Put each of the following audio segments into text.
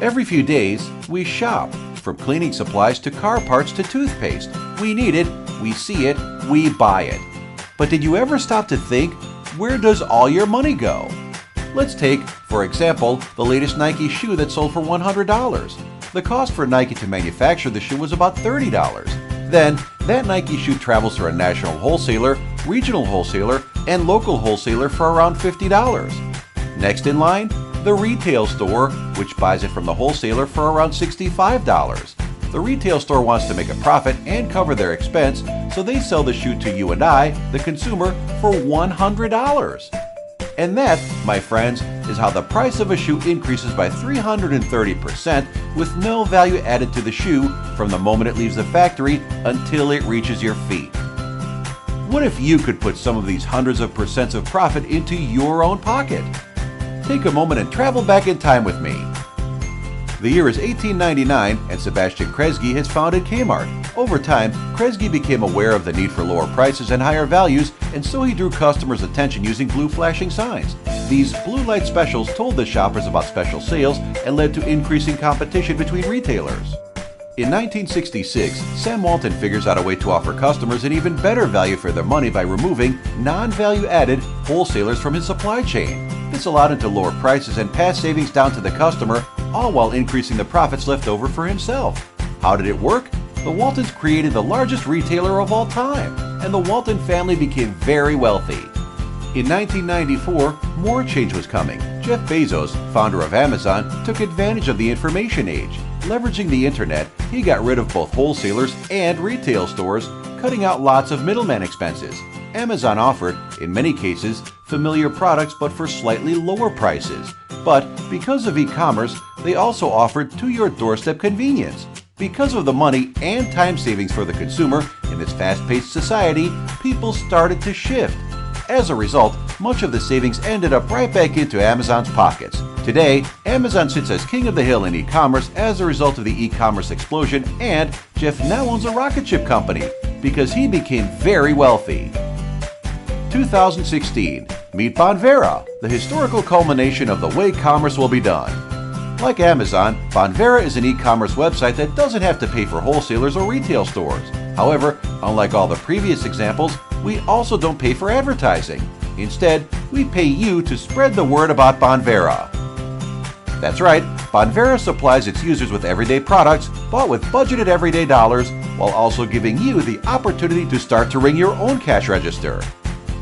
Every few days, we shop. From cleaning supplies to car parts to toothpaste. We need it, we see it, we buy it. But did you ever stop to think, where does all your money go? Let's take, for example, the latest Nike shoe that sold for $100. The cost for Nike to manufacture the shoe was about $30. Then, that Nike shoe travels through a national wholesaler, regional wholesaler, and local wholesaler for around $50. Next in line, the retail store, which buys it from the wholesaler for around $65. The retail store wants to make a profit and cover their expense, so they sell the shoe to you and I, the consumer, for $100. And that, my friends, is how the price of a shoe increases by 330% with no value added to the shoe from the moment it leaves the factory until it reaches your feet. What if you could put some of these hundreds of percents of profit into your own pocket? Take a moment and travel back in time with me. The year is 1899 and Sebastian Kresge has founded Kmart. Over time, Kresge became aware of the need for lower prices and higher values, and so he drew customers' attention using blue flashing signs. These blue light specials told the shoppers about special sales and led to increasing competition between retailers. In 1966, Sam Walton figures out a way to offer customers an even better value for their money by removing non-value-added wholesalers from his supply chain. This allowed him to lower prices and pass savings down to the customer, all while increasing the profits left over for himself. How did it work? The Waltons created the largest retailer of all time, and the Walton family became very wealthy. In 1994, more change was coming. Jeff Bezos, founder of Amazon, took advantage of the information age. Leveraging the internet, he got rid of both wholesalers and retail stores, cutting out lots of middleman expenses. Amazon offered, in many cases, familiar products but for slightly lower prices. But because of e-commerce, they also offered to-your-doorstep convenience. Because of the money and time savings for the consumer in this fast-paced society, people started to shift. As a result, much of the savings ended up right back into Amazon's pockets. Today, Amazon sits as king of the hill in e-commerce as a result of the e-commerce explosion, and Jeff now owns a rocket ship company because he became very wealthy. 2016. Meet Bonvera, the historical culmination of the way commerce will be done. Like Amazon, Bonvera is an e-commerce website that doesn't have to pay for wholesalers or retail stores. However, unlike all the previous examples, we also don't pay for advertising. Instead, we pay you to spread the word about Bonvera. That's right, Bonvera supplies its users with everyday products bought with budgeted everyday dollars, while also giving you the opportunity to start to ring your own cash register.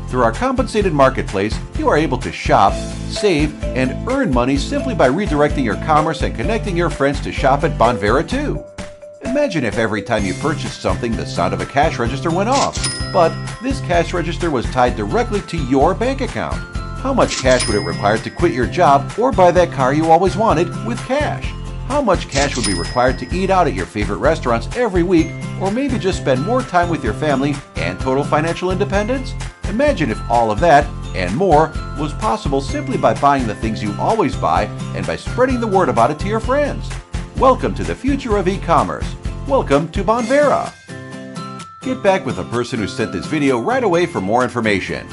Through our compensated marketplace, you are able to shop, save, and earn money simply by redirecting your commerce and connecting your friends to shop at Bonvera too. Imagine if every time you purchased something, the sound of a cash register went off, but this cash register was tied directly to your bank account. How much cash would it require to quit your job or buy that car you always wanted with cash? How much cash would be required to eat out at your favorite restaurants every week, or maybe just spend more time with your family and total financial independence? Imagine if all of that, and more, was possible simply by buying the things you always buy and by spreading the word about it to your friends. Welcome to the future of e-commerce. Welcome to Bonvera. Get back with the person who sent this video right away for more information.